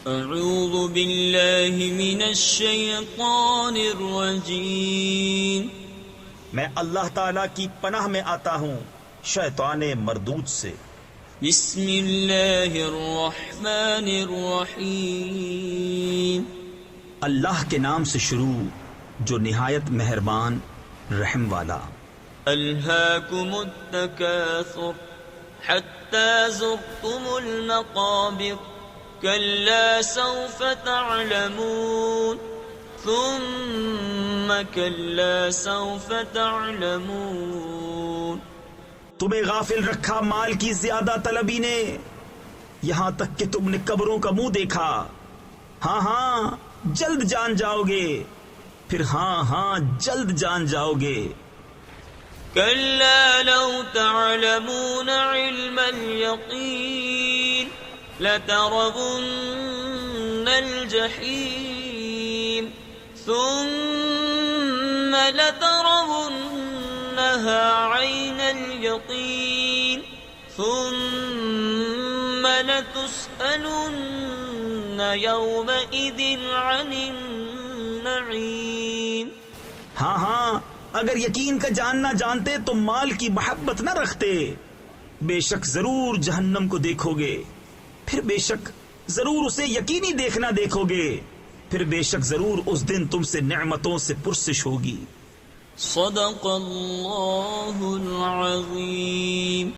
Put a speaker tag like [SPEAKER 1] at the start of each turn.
[SPEAKER 1] اعوذ باللہ من الشیطان الرجیم،
[SPEAKER 2] میں اللہ تعالیٰ کی پناہ میں آتا ہوں شیطان مردود سے۔
[SPEAKER 1] بسم اللہ الرحمن الرحیم،
[SPEAKER 2] اللہ کے نام سے شروع جو نہایت مہربان رحم والا۔
[SPEAKER 1] الہاکم التکاثر حتی زرتم المقابر کلا سوف تعلمون ثم کلا سوف تعلمون۔
[SPEAKER 2] تمہیں غافل رکھا مال کی زیادہ طلبی نے، یہاں تک کہ تم نے قبروں کا منہ دیکھا۔ ہاں ہاں جلد جان جاؤ گے، پھر ہاں ہاں جلد جان جاؤ گے۔
[SPEAKER 1] كلا لو تعلمون علم اليقين لترون الجحيم ثم لترونها عين اليقين ثم لتسألن يومئذ عن النعيم۔
[SPEAKER 2] ہاں ہاں اگر یقین کا جاننا جانتے تو مال کی محبت نہ رکھتے۔ بے شک ضرور جہنم کو دیکھو گے، پھر بے شک ضرور اسے یقینی دیکھنا دیکھو گے، پھر بے شک ضرور اس دن تم سے نعمتوں سے پرسش ہوگی۔
[SPEAKER 1] صدق اللہ العظیم۔